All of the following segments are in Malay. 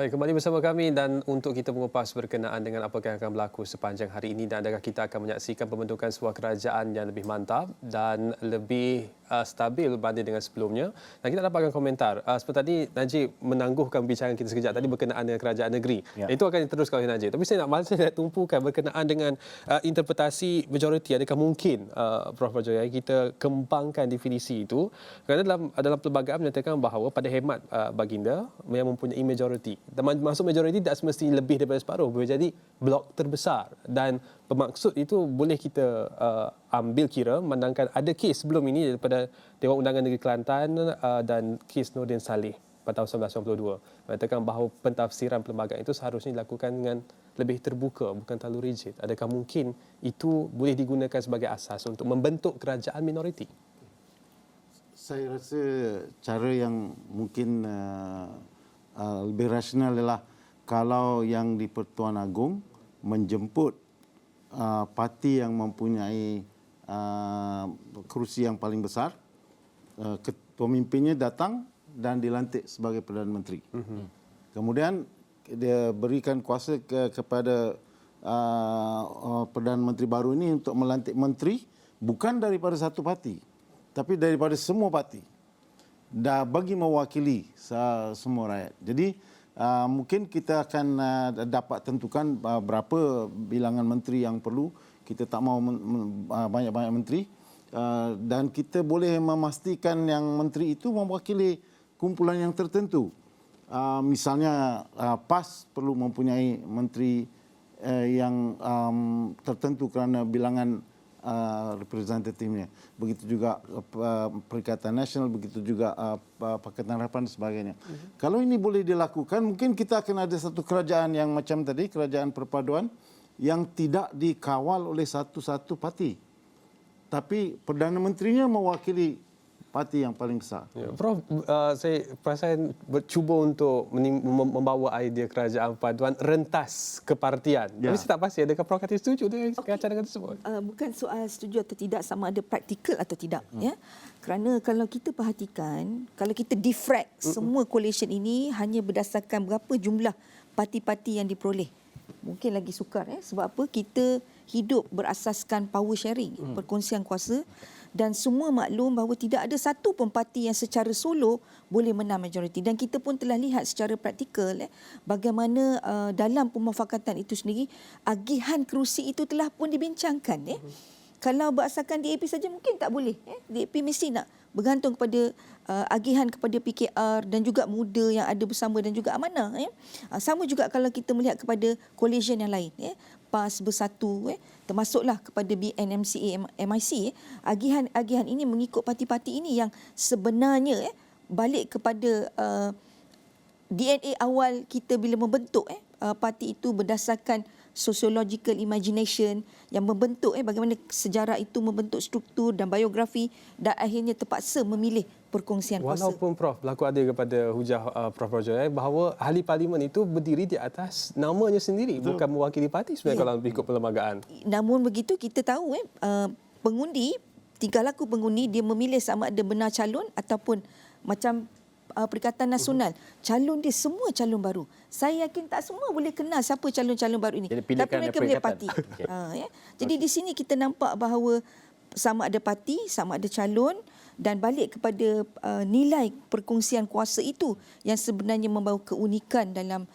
Baik, kembali bersama kami dan untuk kita mengupas berkenaan dengan apa yang akan berlaku sepanjang hari ini dan adakah kita akan menyaksikan pembentukan sebuah kerajaan yang lebih mantap dan lebih stabil berbanding dengan sebelumnya. Dan kita dapatkan komentar. Seperti tadi Najib menangguhkan bincang kita sekejap tadi berkenaan dengan kerajaan negeri. Ya. Itu akan diteruskan oleh Najib. Tapi saya nak tumpukan berkenaan dengan interpretasi majoriti. Adakah mungkin Prof. Rajoy kita kembangkan definisi itu? Kerana dalam perlembagaan menyatakan bahawa pada hemat baginda yang mempunyai majoriti. Masuk majoriti tak semestinya lebih daripada separuh, boleh jadi blok terbesar dan bermaksud itu boleh kita ambil kira memandangkan ada kes sebelum ini daripada Dewan Undangan Negeri Kelantan dan kes Nordin Saleh pada tahun 1992 mengatakan bahawa pentafsiran perlembagaan itu seharusnya dilakukan dengan lebih terbuka, bukan terlalu rigid. Adakah mungkin itu boleh digunakan sebagai asas untuk membentuk kerajaan minoriti? Saya rasa cara yang mungkin lebih rasional adalah kalau yang di Pertuan Agong menjemput parti yang mempunyai kerusi yang paling besar, pemimpinnya datang dan dilantik sebagai Perdana Menteri. Kemudian dia berikan kuasa kepada Perdana Menteri baru ini untuk melantik menteri bukan daripada satu parti, tapi daripada semua parti. Dah bagi mewakili semua rakyat. Jadi mungkin kita akan dapat tentukan berapa bilangan menteri yang perlu. Kita tak mahu banyak-banyak menteri. Dan kita boleh memastikan yang menteri itu mewakili kumpulan yang tertentu. Misalnya PAS perlu mempunyai menteri yang tertentu kerana bilangan representatifnya. Begitu juga Perikatan Nasional, begitu juga Pakatan Harapan dan sebagainya. Kalau ini boleh dilakukan, mungkin kita akan ada satu kerajaan yang macam tadi, kerajaan perpaduan yang tidak dikawal oleh satu-satu parti. Tapi Perdana Menterinya mewakili parti yang paling besar. Ya, Prof, saya perasan bercuba untuk membawa idea kerajaan perpaduan rentas kepartian. Ya. Tapi saya tak pasti adakah Prof kata setuju dengan rancangan tersebut? Bukan soal setuju atau tidak, sama ada praktikal atau tidak. Ya. Kerana kalau kita perhatikan, kalau kita defrag semua coalition ini hanya berdasarkan berapa jumlah parti-parti yang diperoleh. Mungkin lagi sukar. Sebab apa? Kita hidup berasaskan power sharing, perkongsian kuasa. Dan semua maklum bahawa tidak ada satu pun parti yang secara solo boleh menang majoriti. Dan kita pun telah lihat secara praktikal bagaimana dalam pemufakatan itu sendiri, agihan kerusi itu telah pun dibincangkan. Kalau berasaskan DAP saja mungkin tak boleh. DAP mesti nak bergantung kepada agihan kepada PKR dan juga MUDA yang ada bersama dan juga Amanah. Sama juga kalau kita melihat kepada coalition yang lain. PAS Bersatu, termasuklah kepada BNMCA, MIC. Agihan ini mengikut parti-parti ini yang sebenarnya balik kepada DNA awal kita bila membentuk parti itu berdasarkan sociological imagination yang membentuk bagaimana sejarah itu membentuk struktur dan biografi dan akhirnya terpaksa memilih perkongsian kuasa. Walaupun Prof berlaku adil kepada hujah Prof Rajoy bahawa ahli parlimen itu berdiri di atas namanya sendiri, bukan mewakili parti sebenarnya kalau ikut perlembagaan. Namun begitu kita tahu pengundi, tingkah laku pengundi dia memilih sama ada benar calon ataupun macam Perikatan Nasional, calon dia semua calon baru. Saya yakin tak semua boleh kenal siapa calon-calon baru ini. Tapi mereka punya parti. Jadi di sini kita nampak bahawa sama ada parti, sama ada calon dan balik kepada nilai perkongsian kuasa itu yang sebenarnya membawa keunikan dalam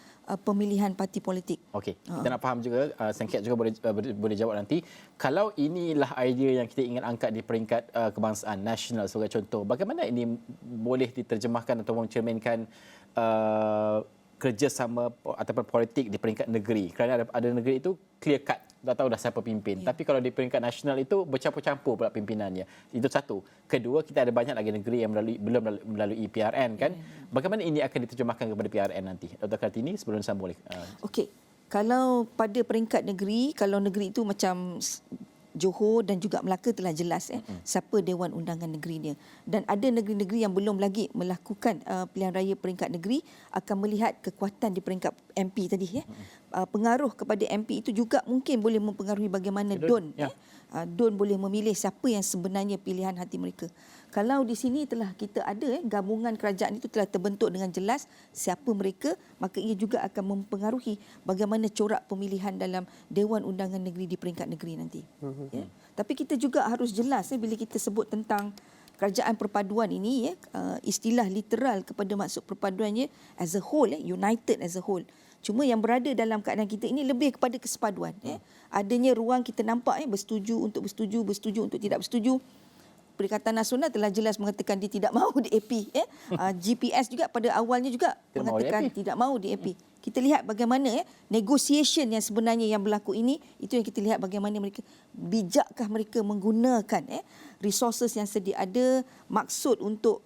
pemilihan parti politik. Okey, kita nak faham juga, Sengket juga boleh jawab nanti. Kalau inilah idea yang kita ingin angkat di peringkat kebangsaan nasional sebagai contoh, bagaimana ini boleh diterjemahkan atau mencerminkan kerjasama ataupun politik di peringkat negeri? Kerana ada negeri itu clear cut, dah tahu dah siapa pimpin. Tapi kalau di peringkat nasional itu bercampur-campur pula pimpinannya. Itu satu. Kedua, kita ada banyak lagi negeri yang belum melalui PRN kan. Bagaimana ini akan diterjemahkan kepada PRN nanti? Dr. Kartini, sebelum sambung boleh. Okey. Kalau pada peringkat negeri, kalau negeri itu macam Johor dan juga Melaka telah jelas siapa Dewan Undangan Negerinya. Dan ada negeri-negeri yang belum lagi melakukan pilihan raya peringkat negeri akan melihat kekuatan di peringkat MP tadi. pengaruh kepada MP itu juga mungkin boleh mempengaruhi bagaimana DUN. Ya. DUN boleh memilih siapa yang sebenarnya pilihan hati mereka. Kalau di sini telah kita ada gabungan kerajaan itu telah terbentuk dengan jelas siapa mereka, maka ia juga akan mempengaruhi bagaimana corak pemilihan dalam Dewan Undangan Negeri di peringkat negeri nanti. Ya. Tapi kita juga harus jelas bila kita sebut tentang kerajaan perpaduan ini, istilah literal kepada maksud perpaduannya as a whole, united as a whole. Cuma yang berada dalam keadaan kita ini lebih kepada kesepaduan. Adanya ruang kita nampak bersetuju untuk bersetuju, bersetuju untuk tidak bersetuju. Perikatan Nasional telah jelas mengatakan dia tidak mahu DAP. GPS juga pada awalnya juga mengatakan tidak mahu DAP. Kita lihat bagaimana negotiation yang sebenarnya yang berlaku ini, itu yang kita lihat bagaimana mereka bijakkah mereka menggunakan resources yang sedia ada, maksud untuk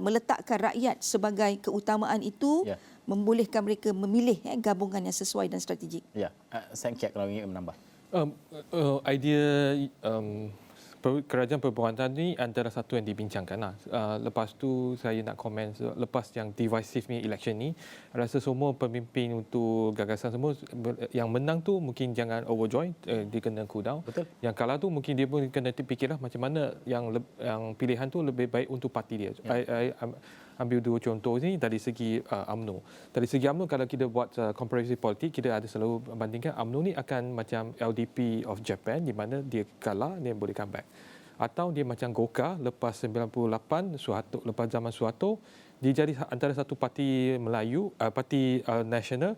meletakkan rakyat sebagai keutamaan itu, membolehkan mereka memilih gabungan yang sesuai dan strategik. Ya, saya Kiat kalau ingin menambah. Idea kerajaan perpaduan ni antara satu yang dibincangkan lah. Lepas tu saya nak komen, lepas yang divisive ni election ni, rasa semua pemimpin untuk gagasan semua yang menang tu mungkin jangan overjoy, dia kena cool down. Betul. Yang kalah tu mungkin dia pun kena fikirlah macam mana yang pilihan tu lebih baik untuk parti dia. I ambil dua contoh ni dari segi UMNO. Dari segi UMNO, kalau kita buat comparative politik, kita ada selalu bandingkan UMNO ni akan macam LDP of Japan, di mana dia kalah, dia boleh comeback. Atau dia macam Golkar lepas 98, Suharto, lepas zaman Suharto, dia jadi antara satu parti Melayu, parti nasional,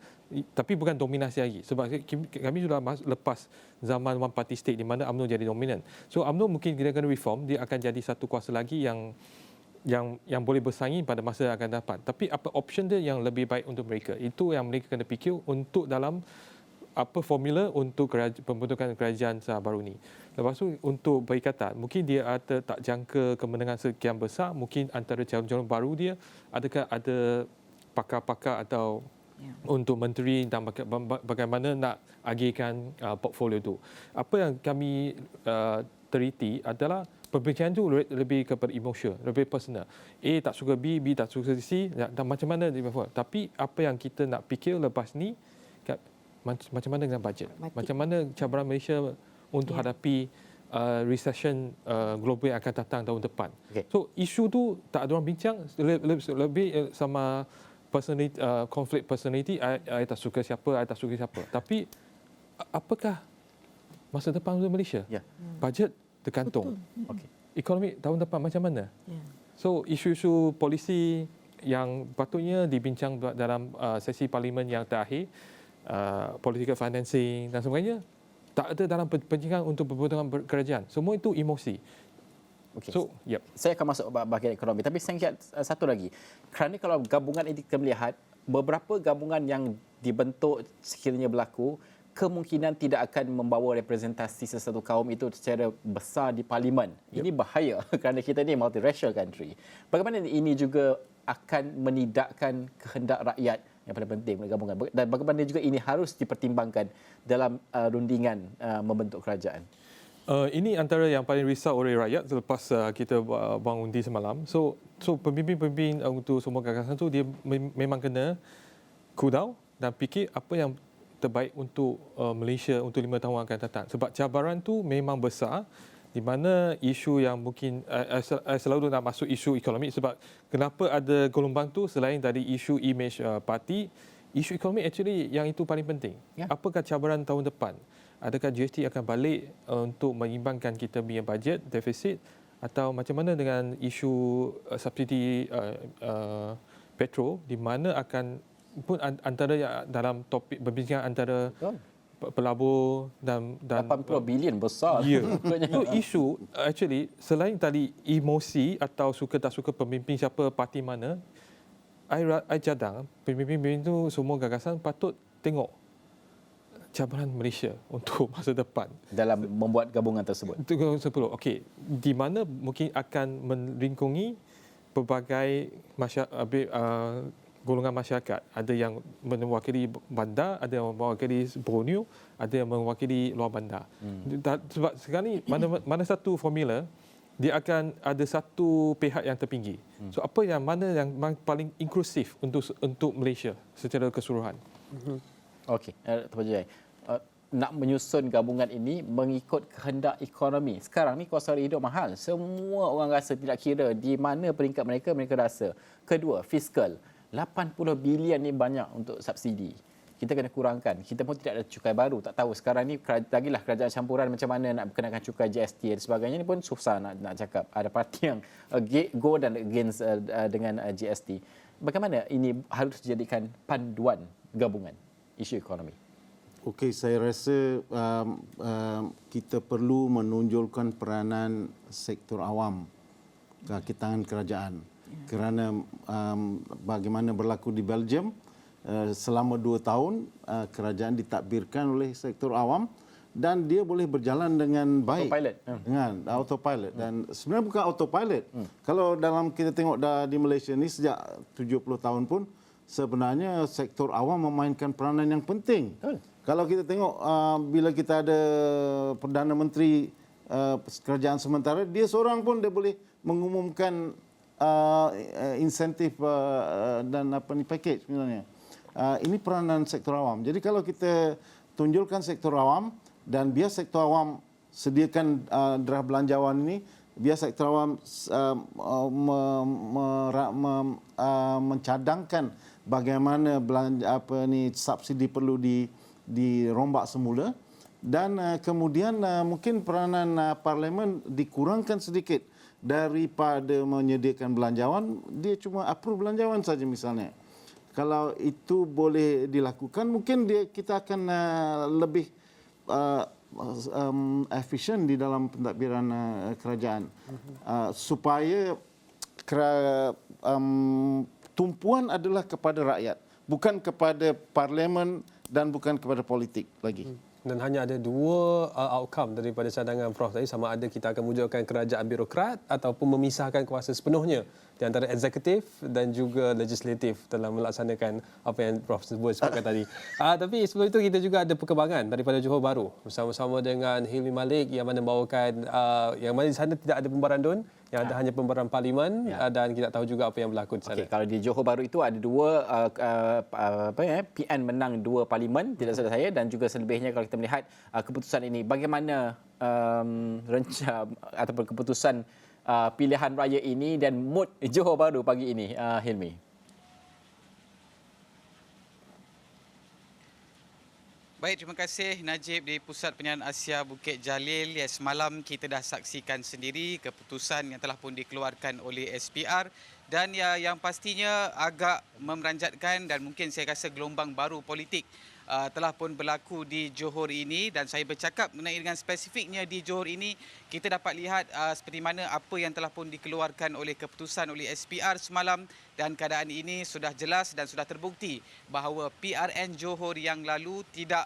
tapi bukan dominasi lagi. Sebab kami sudah lepas zaman one party state di mana UMNO jadi dominan. So UMNO mungkin kita kena reform, dia akan jadi satu kuasa lagi yang boleh bersaing pada masa yang akan datang. Tapi apa option dia yang lebih baik untuk mereka? Itu yang mereka kena fikir untuk dalam apa formula untuk pembentukan kerajaan baru ni. Lepas tu untuk perikatan, mungkin dia ada tak jangka kemenangan sekian besar, mungkin antara calon-calon baru dia, adakah ada pakar-pakar atau untuk menteri dan bagaimana nak agihkan portfolio tu. Apa yang kami teliti adalah perbincangan tu lebih kepada emosi, lebih personal. A tak suka B, B tak suka C, dan macam mana dia perform. Tapi apa yang kita nak fikir lepas ni, macam mana dengan bajet? Macam mana cabaran Malaysia untuk hadapi recession global yang akan datang tahun depan. So isu tu tak ada orang bincang, lebih sama personality, conflict personality. I tak suka siapa, I tak suka siapa. Tapi apakah masa depan untuk Malaysia? Bajet tergantung. Ekonomi tahun depan macam mana? So isu-isu polisi yang patutnya dibincang dalam sesi parlimen yang terakhir, political financing dan sebagainya, tak ada dalam perbincangan untuk pembentukan kerajaan. Semua itu emosi. So, Saya akan masuk bahagian ekonomi. Tapi saya satu lagi. Kerana kalau gabungan ini kita melihat, beberapa gabungan yang dibentuk sekiranya berlaku, kemungkinan tidak akan membawa representasi sesuatu kaum itu secara besar di parlimen. Ini bahaya kerana kita ni multiracial country. Bagaimana ini juga akan menidakkan kehendak rakyat yang paling penting gabungan, dan bagaimana juga ini harus dipertimbangkan dalam rundingan membentuk kerajaan. Ini antara yang paling risau oleh rakyat selepas kita buang undi semalam. So pemimpin-pemimpin untuk semua gagasan tu dia memang kena cool down dan fikir apa yang terbaik untuk Malaysia untuk 5 tahun akan datang. Sebab cabaran tu memang besar, di mana isu yang mungkin saya selalu nak masuk isu ekonomi, sebab kenapa ada gelombang tu selain dari isu image parti, isu ekonomi actually yang itu paling penting. Apakah cabaran tahun depan? Adakah GST akan balik untuk mengimbangkan kita punya bajet defisit, atau macam mana dengan isu subsidi petrol, di mana akan pun antara dalam topik perbincangan antara pelabur dan 80 bilion besar. So isu actually selain tadi emosi atau suka tak suka pemimpin siapa parti mana, I cadang pemimpin itu semua gagasan patut tengok cabaran Malaysia untuk masa depan dalam membuat gabungan tersebut. Okey, di mana mungkin akan melingkungi pelbagai golongan masyarakat. Ada yang mewakili bandar, ada yang mewakili Borneo, ada yang mewakili luar bandar. Sebab sekarang ni mana satu formula dia akan ada satu pihak yang terpinggir. So apa yang mana yang paling inklusif untuk Malaysia secara keseluruhan? Okey, Tuan Jai. Nak menyusun gabungan ini mengikut kehendak ekonomi. Sekarang ni kos sara hidup mahal. Semua orang rasa, tidak kira di mana peringkat mereka, mereka rasa. Kedua, fiskal. 80 bilion ni banyak untuk subsidi. Kita kena kurangkan. Kita pun tidak ada cukai baru. Tak tahu sekarang ni lagilah kerajaan campuran macam mana nak kenakan cukai GST dan sebagainya ni pun susah nak cakap. Ada parti yang go dan against dengan GST. Bagaimana ini harus dijadikan panduan gabungan isu ekonomi? Okey, saya rasa kita perlu menonjolkan peranan sektor awam ke tangan kerajaan. Kerana bagaimana berlaku di Belgium, selama 2 tahun kerajaan ditadbirkan oleh sektor awam dan dia boleh berjalan dengan baik. Autopilot. Dengan autopilot. Dan sebenarnya bukan autopilot. Kalau dalam kita tengok di Malaysia ni sejak 70 tahun pun sebenarnya sektor awam memainkan peranan yang penting. Kalau kita tengok bila kita ada Perdana Menteri kerajaan sementara, dia seorang pun dia boleh mengumumkan insentif dan package sebenarnya. Ini peranan sektor awam. Jadi kalau kita tunjulkan sektor awam dan biar sektor awam sediakan draft belanjawan ini, biar sektor awam mencadangkan bagaimana subsidi perlu dirombak semula dan kemudian mungkin peranan parlimen dikurangkan sedikit daripada menyediakan belanjawan, dia cuma approve belanjawan saja misalnya. Kalau itu boleh dilakukan, mungkin kita akan lebih efisien di dalam pentadbiran kerajaan supaya tumpuan adalah kepada rakyat, bukan kepada parlimen dan bukan kepada politik lagi. Dan hanya ada 2 outcome daripada cadangan Prof tadi, sama ada kita akan mewujudkan kerajaan birokrat ataupun memisahkan kuasa sepenuhnya di antara eksekutif dan juga legislatif dalam melaksanakan apa yang Prof sebutkan tadi. Tapi sebelum itu kita juga ada perkembangan daripada Johor Bahru bersama-sama dengan Hilmi Malik yang mana membawakan yang mana di sana tidak ada pembaharan DUN, yang ada hanya pembaharan parlimen dan kita tahu juga apa yang berlaku di sana. Okey, kalau di Johor Bahru itu ada 2 PN menang 2 parlimen, tidak salah saya, dan juga selebihnya kalau kita melihat keputusan ini, bagaimana ataupun keputusan pilihan raya ini dan mood Johor Bahru pagi ini, Hilmi? Baik, terima kasih Najib di Pusat Penyiaran Asia Bukit Jalil. Ya, semalam kita dah saksikan sendiri keputusan yang telah pun dikeluarkan oleh SPR dan yang pastinya agak memeranjatkan dan mungkin saya rasa gelombang baru politik telah pun berlaku di Johor ini. Dan saya bercakap mengenai dengan spesifiknya di Johor ini, kita dapat lihat seperti mana apa yang telah pun dikeluarkan oleh keputusan oleh SPR semalam, dan keadaan ini sudah jelas dan sudah terbukti bahawa PRN Johor yang lalu tidak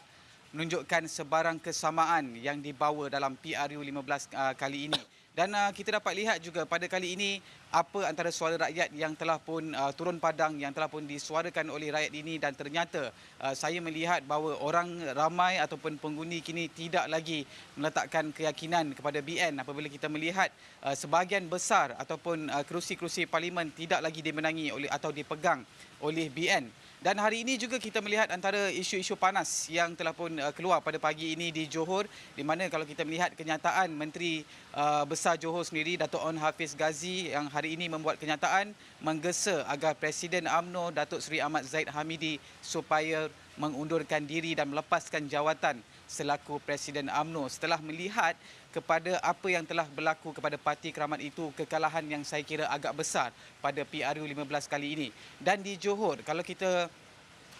menunjukkan sebarang kesamaan yang dibawa dalam PRU 15 kali ini. Dan kita dapat lihat juga pada kali ini apa antara suara rakyat yang telah pun turun padang, yang telah pun disuarakan oleh rakyat ini, dan ternyata saya melihat bahawa orang ramai ataupun pengundi kini tidak lagi meletakkan keyakinan kepada BN apabila kita melihat sebahagian besar ataupun kerusi-kerusi parlimen tidak lagi dimenangi oleh atau dipegang oleh BN. Dan hari ini juga kita melihat antara isu-isu panas yang telah pun keluar pada pagi ini di Johor, di mana kalau kita melihat kenyataan Menteri Besar Johor sendiri, Datuk On Hafiz Ghazi, yang hari ini membuat kenyataan menggesa agar Presiden UMNO Datuk Seri Ahmad Zahid Hamidi supaya mengundurkan diri dan melepaskan jawatan selaku Presiden UMNO setelah melihat kepada apa yang telah berlaku kepada Parti Keramat itu, kekalahan yang saya kira agak besar pada PRU 15 kali ini. Dan di Johor, kalau kita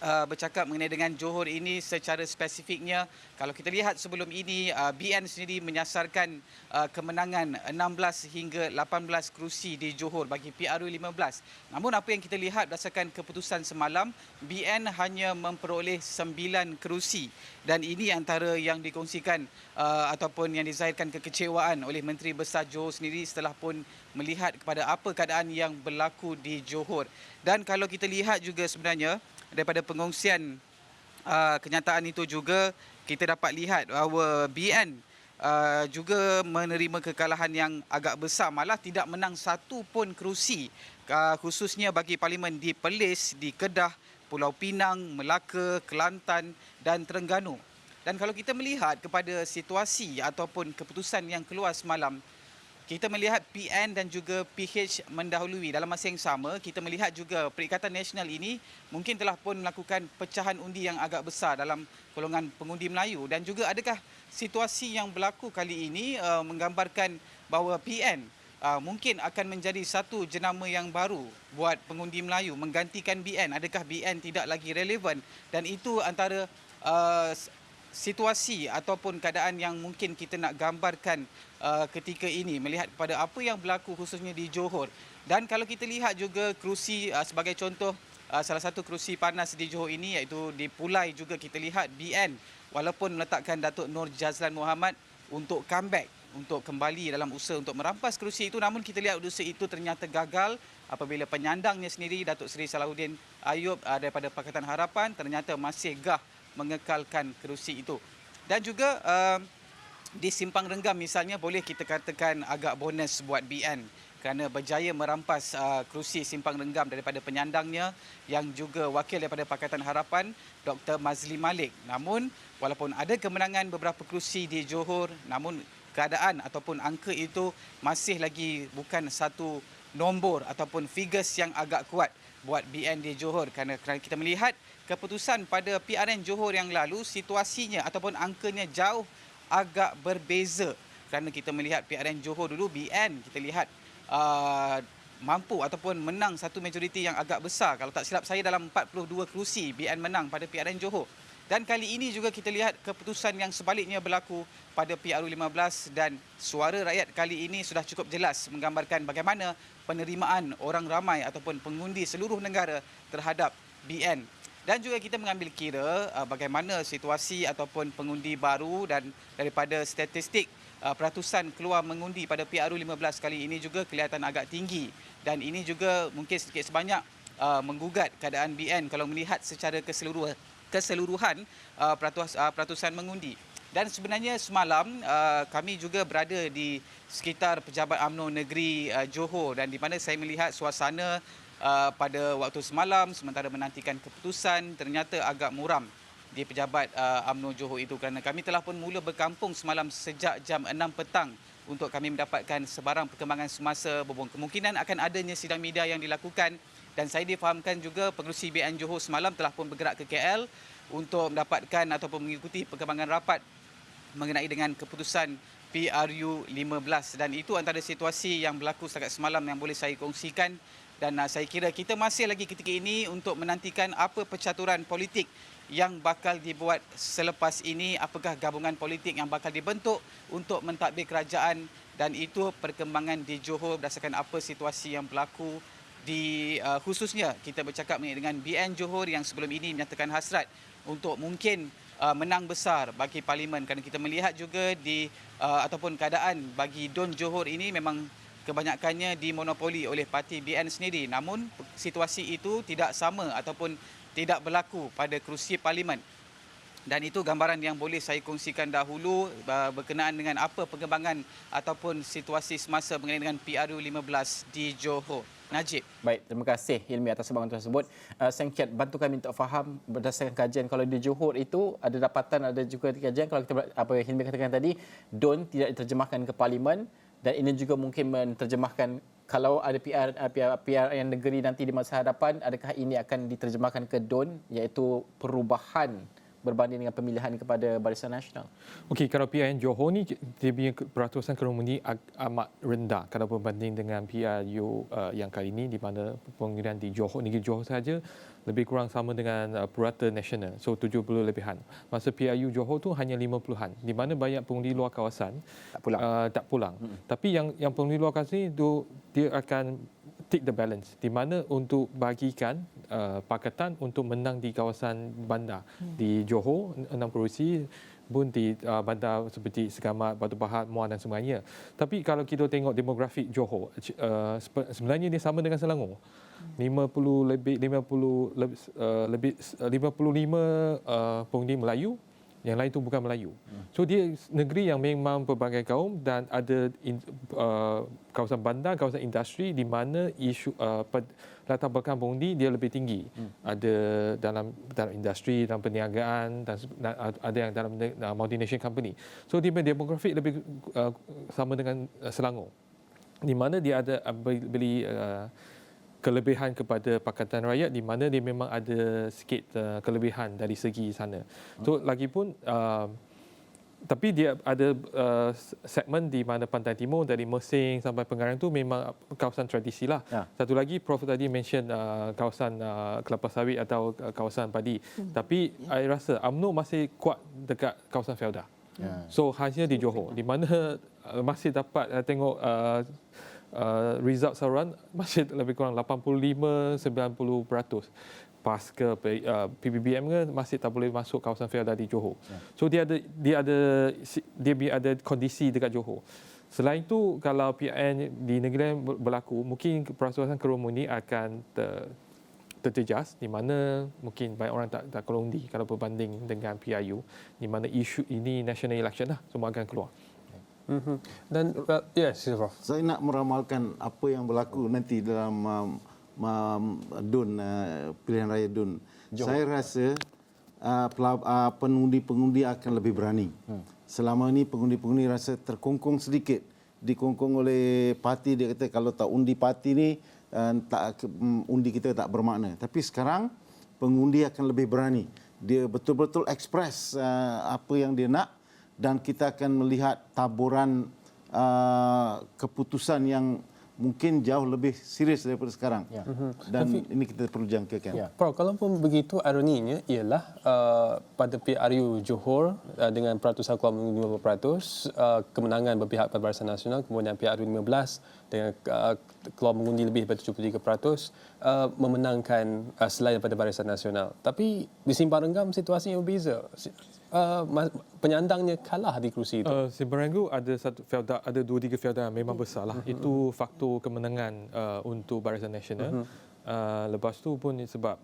bercakap mengenai dengan Johor ini secara spesifiknya, kalau kita lihat sebelum ini BN sendiri menyasarkan kemenangan 16 hingga 18 kerusi di Johor bagi PRU 15. Namun apa yang kita lihat berdasarkan keputusan semalam, BN hanya memperoleh 9 kerusi, dan ini antara yang dikongsikan ataupun yang dizahirkan kekecewaan oleh Menteri Besar Johor sendiri setelah pun melihat kepada apa keadaan yang berlaku di Johor. Dan kalau kita lihat juga sebenarnya daripada pengongsian kenyataan itu juga kita dapat lihat bahawa BN juga menerima kekalahan yang agak besar, malah tidak menang satu pun kerusi, khususnya bagi parlimen di Perlis, di Kedah, Pulau Pinang, Melaka, Kelantan dan Terengganu. Dan kalau kita melihat kepada situasi ataupun keputusan yang keluar semalam, kita melihat PN dan juga PH mendahului. Dalam masa yang sama, kita melihat juga Perikatan Nasional ini mungkin telah pun melakukan pecahan undi yang agak besar dalam golongan pengundi Melayu. Dan juga adakah situasi yang berlaku kali ini menggambarkan bahawa PN mungkin akan menjadi satu jenama yang baru buat pengundi Melayu menggantikan BN. Adakah BN tidak lagi relevan? Dan itu antara situasi ataupun keadaan yang mungkin kita nak gambarkan ketika ini melihat kepada apa yang berlaku khususnya di Johor. Dan kalau kita lihat juga kerusi sebagai contoh, salah satu kerusi panas di Johor ini iaitu di Pulai juga kita lihat BN walaupun meletakkan Datuk Nur Jazlan Mohamad untuk comeback, untuk kembali dalam usaha untuk merampas kerusi itu, namun kita lihat usaha itu ternyata gagal apabila penyandangnya sendiri Datuk Seri Salahuddin Ayub daripada Pakatan Harapan ternyata masih gah mengekalkan kerusi itu. Dan juga di Simpang Renggam misalnya boleh kita katakan agak bonus buat BN kerana berjaya merampas kerusi Simpang Renggam daripada penyandangnya yang juga wakil daripada Pakatan Harapan Dr. Mazli Malik. Namun walaupun ada kemenangan beberapa kerusi di Johor, namun keadaan ataupun angka itu masih lagi bukan satu nombor ataupun figures yang agak kuat buat BN di Johor kerana kita melihat keputusan pada PRN Johor yang lalu situasinya ataupun angkanya jauh agak berbeza kerana kita melihat PRN Johor dulu BN kita lihat mampu ataupun menang satu majoriti yang agak besar. Kalau tak silap saya dalam 42 kerusi BN menang pada PRN Johor. Dan kali ini juga kita lihat keputusan yang sebaliknya berlaku pada PRU15 dan suara rakyat kali ini sudah cukup jelas menggambarkan bagaimana penerimaan orang ramai ataupun pengundi seluruh negara terhadap BN. Dan juga kita mengambil kira bagaimana situasi ataupun pengundi baru dan daripada statistik peratusan keluar mengundi pada PRU15 kali ini juga kelihatan agak tinggi. Dan ini juga mungkin sedikit sebanyak menggugat keadaan BN kalau melihat secara keseluruhan peratusan mengundi. Dan sebenarnya semalam kami juga berada di sekitar Pejabat UMNO Negeri Johor dan di mana saya melihat suasana pada waktu semalam sementara menantikan keputusan ternyata agak muram di Pejabat UMNO Johor itu kerana kami telah pun mula berkampung semalam sejak jam 6 petang untuk kami mendapatkan sebarang perkembangan semasa berhubung kemungkinan akan adanya sidang media yang dilakukan. Dan saya difahamkan juga pengerusi BN Johor semalam telah pun bergerak ke KL untuk mendapatkan ataupun mengikuti perkembangan rapat mengenai dengan keputusan PRU15 dan itu antara situasi yang berlaku setakat semalam yang boleh saya kongsikan. Dan saya kira kita masih lagi ketika ini untuk menantikan apa percaturan politik yang bakal dibuat selepas ini, apakah gabungan politik yang bakal dibentuk untuk mentadbir kerajaan dan itu perkembangan di Johor berdasarkan apa situasi yang berlaku di khususnya kita bercakap dengan BN Johor yang sebelum ini menyatakan hasrat untuk mungkin menang besar bagi parlimen kerana kita melihat juga di ataupun keadaan bagi Don Johor ini memang kebanyakannya dimonopoli oleh parti BN sendiri. Namun situasi itu tidak sama ataupun tidak berlaku pada kerusi parlimen. Dan itu gambaran yang boleh saya kongsikan dahulu berkenaan dengan apa perkembangan ataupun situasi semasa mengenai dengan PRU15 di Johor. Najib. Baik, terima kasih Hilmi atas sumbangan tersebut. Sengket, bantu kami untuk faham berdasarkan kajian kalau di Johor itu ada dapatan, ada juga kajian kalau kita apa Hilmi katakan tadi, DUN tidak diterjemahkan ke parlimen dan ini juga mungkin menerjemahkan kalau ada PR yang negeri nanti di masa hadapan, adakah ini akan diterjemahkan ke DUN iaitu perubahan berbanding dengan pemilihan kepada Barisan Nasional? Okey, kalau PRN Johor ni dia punya peratusan kerumunan amat rendah kalau berbanding dengan PRU yang kali ini di mana pengundian di Johor, negeri Johor saja lebih kurang sama dengan purata nasional. So 70 lebihan. Masa PRU Johor tu hanya 50-an di mana banyak pengundi luar kawasan tak pulang. Tapi yang pengundi luar kawasan itu dia akan take the balance di mana untuk bagikan pakatan untuk menang di kawasan bandar di Johor 60 kerusi pun di bandar seperti Segamat, Batu Pahat, Muar dan sebagainya. Tapi kalau kita tengok demografik Johor sebenarnya dia sama dengan Selangor. 55 pengundi Melayu, yang lain itu bukan Melayu. So dia negeri yang memang pelbagai kaum dan ada kawasan bandar, kawasan industri di mana isu latar belakang pengundi dia lebih tinggi. Ada dalam industri, dalam perniagaan dan ada yang dalam multinational company. So dia demografik lebih sama dengan Selangor, di mana dia ada beli kelebihan kepada Pakatan Rakyat, di mana dia memang ada sikit kelebihan dari segi sana. So lagipun tapi dia ada segmen di mana Pantai Timur dari Mersing sampai Pengarang tu memang kawasan tradisi lah. Ya. Satu lagi Prof tadi mention kawasan kelapa sawit atau kawasan padi. Tapi I rasa UMNO masih kuat dekat kawasan Felda. Ya. So hanya di Johor, di mana masih dapat tengok result saluran masih lebih kurang 85-90%. Pasca PBBM ke masih tak boleh masuk kawasan Felda di Johor. So dia ada kondisi dekat Johor. Selain itu, kalau PIN di negeri lain berlaku, mungkin perasaan kerumuni akan terjejas, di mana mungkin banyak orang tak keluar undi kalau berbanding dengan PIU, di mana isu ini national election lah, semua akan keluar. Dan yes, Prof. Saya nak meramalkan apa yang berlaku nanti dalam DUN, pilihan raya DUN. Saya rasa pengundi-pengundi akan lebih berani. Selama ini pengundi-pengundi rasa terkongkong sedikit. Dikongkong oleh parti, dia kata kalau tak undi parti ni, undi kita tak bermakna. Tapi sekarang pengundi akan lebih berani. Dia betul-betul express apa yang dia nak, dan kita akan melihat taburan keputusan yang mungkin jauh lebih serius daripada sekarang. Ya. Dan ini kita perlu jangkakan. Ya. Prof, kalaupun begitu, ironinya ialah pada PRU Johor dengan peratusan keluar 50%, kemenangan berpihak pada Barisan Nasional, kemudian PRU 15 dengan keluar mengundi lebih daripada 73%, memenangkan selain daripada Barisan Nasional. Tapi di Simpang Renggam situasinya berbeza. Penyandangnya kalah di kerusi itu. Seberanggu ada satu Felda, ada 2-3 Felda yang memang besar lah. Itu faktor kemenangan untuk Barisan Nasional. Lepas tu pun sebab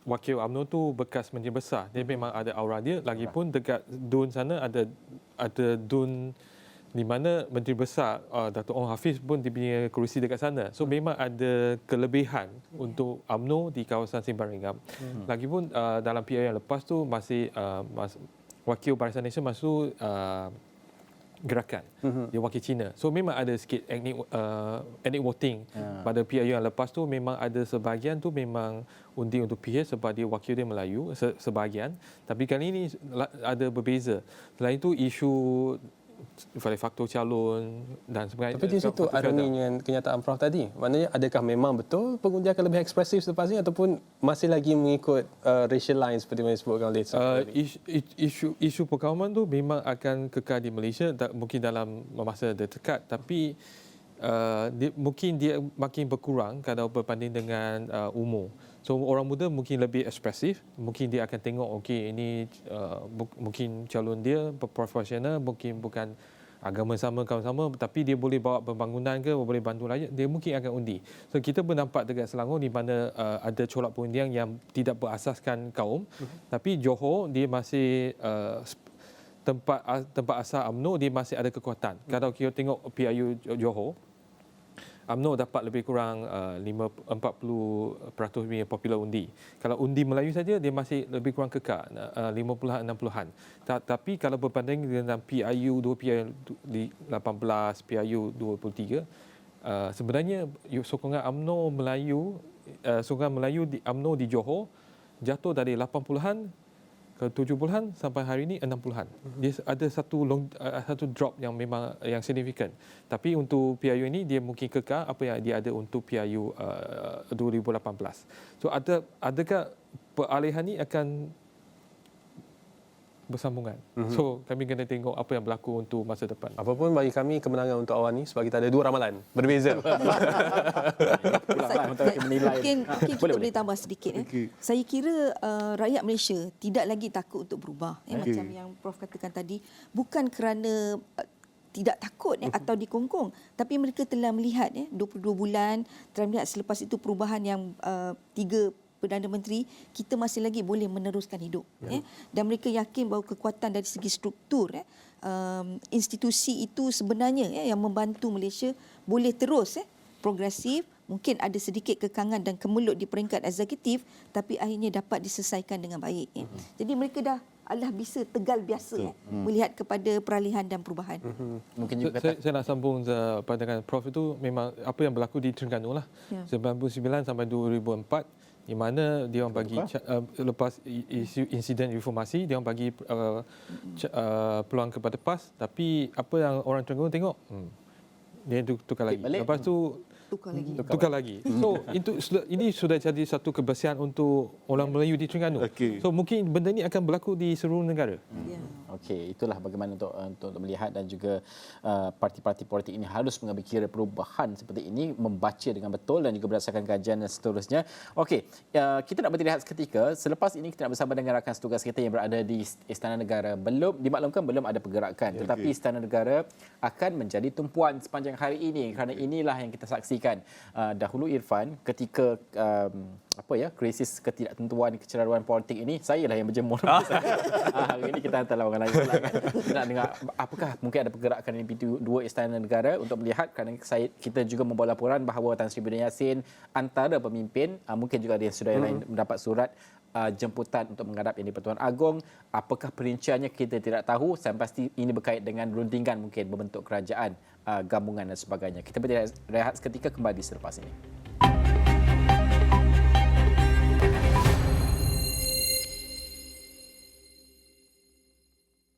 wakil UMNO tu bekas Menteri Besar. Dia memang ada aura dia. Lagipun dekat DUN sana ada DUN di mana Menteri Besar Dato' Ong Hafiz pun dia punya kerusi dekat sana. So memang ada kelebihan untuk UMNO di kawasan Simpang Renggam. Lagipun dalam PIU yang lepas tu masih wakil Barisan Nasional masuk gerakan. Dia wakil Cina. So memang ada sikit ethnic voting pada PIU yang lepas tu. Memang ada sebahagian tu memang undi untuk PH sebab dia wakil dia Melayu sebahagian. Tapi kali ini ada berbeza. Selain itu isu faktor calon dan sebagainya. Tapi di situ ironinya kenyataan Prof tadi. Maknanya adakah memang betul pengundi akan lebih ekspresif selepas ini ataupun masih lagi mengikut racial line seperti yang disebutkan oleh isu perkauman tu memang akan kekal di Malaysia mungkin dalam masa dekat, tapi mungkin dia makin berkurang kalau berbanding dengan umur. So orang muda mungkin lebih ekspresif, mungkin dia akan tengok okey ini mungkin calon dia profesional, mungkin bukan agama sama, kaum sama, tapi dia boleh bawa pembangunan ke, boleh bantu rakyat, dia mungkin akan undi. So kita pun nampak dekat Selangor di mana ada corak pengundian yang tidak berasaskan kaum, tapi Johor dia masih tempat asal UMNO dia masih ada kekuatan. Kalau kita tengok PIU Johor, UMNO dapat lebih kurang 40% punya popular undi. Kalau undi Melayu saja dia masih lebih kurang kekal 50-an 60-an. Tapi kalau berbanding dengan PIU 2 PIU 18, PIU 23, sebenarnya sokongan UMNO Melayu di UMNO di Johor jatuh dari 80-an ke 70-an sampai hari ini 60-an. Dia ada satu drop yang memang yang signifikan. Tapi untuk PIU ini dia mungkin kekal apa yang dia ada untuk PIU 2018. So adakah peralihan ini akan bersambungan? So kami kena tengok apa yang berlaku untuk masa depan. Apapun bagi kami kemenangan untuk awal ni sebab kita ada dua ramalan berbeza. Mungkin kita boleh tambah sedikit. Saya kira rakyat Malaysia tidak lagi takut untuk berubah. Macam yang Prof katakan tadi, bukan kerana tidak takut atau dikongkong, tapi mereka telah melihat 22 bulan, telah melihat selepas itu perubahan yang 3 Perdana Menteri, kita masih lagi boleh meneruskan hidup. Dan mereka yakin bahawa kekuatan dari segi struktur institusi itu sebenarnya yang membantu Malaysia boleh terus progresif, mungkin ada sedikit kekangan dan kemelut di peringkat eksekutif, tapi akhirnya dapat diselesaikan dengan baik. Jadi mereka dah bisa tegal biasa melihat kepada peralihan dan perubahan. Mungkin juga kata Saya nak sambung pandangan Prof itu memang apa yang berlaku di Terengganu lah. Ya. 99 sampai 2004 di mana dia orang bagi lepas isu insiden reformasi dia orang bagi peluang kepada PAS, tapi apa yang orang Terengganu tengok dia tukar lagi. balik. Lepas tu tukar lagi. So ini sudah jadi satu kebiasaan untuk orang Melayu di Terengganu. Okey. So mungkin benda ini akan berlaku di seluruh negara. Ya. okey, itulah bagaimana untuk melihat dan juga parti-parti politik ini harus mengambil kira perubahan seperti ini, membaca dengan betul dan juga berdasarkan kajian dan seterusnya. Okey, kita nak berhenti rehat seketika. Selepas ini kita nak bersama dengan rakan setugas kita yang berada di Istana Negara. Belum dimaklumkan belum ada pergerakan, tetapi Istana Negara akan menjadi tumpuan sepanjang hari ini kerana inilah yang kita saksikan. Dahulu Irfan, ketika krisis ketidaktentuan keceraruan politik ini, saya lah yang berjemur. Hari ini kita hantar lawan lain pula kan. Kita nak dengar apakah mungkin ada pergerakan di pintu 2 Istana Negara untuk melihat, kerana kita juga membawa laporan bahawa Tan Sri Bidin Yassin antara pemimpin, mungkin juga ada yang sudah yang lain mendapat surat jemputan untuk menghadap Yang di-Pertuan Agong. Apakah perinciannya kita tidak tahu, dan pasti ini berkait dengan rundingan mungkin membentuk kerajaan, gabungan dan sebagainya. Kita berhenti rehat seketika, kembali selepas ini.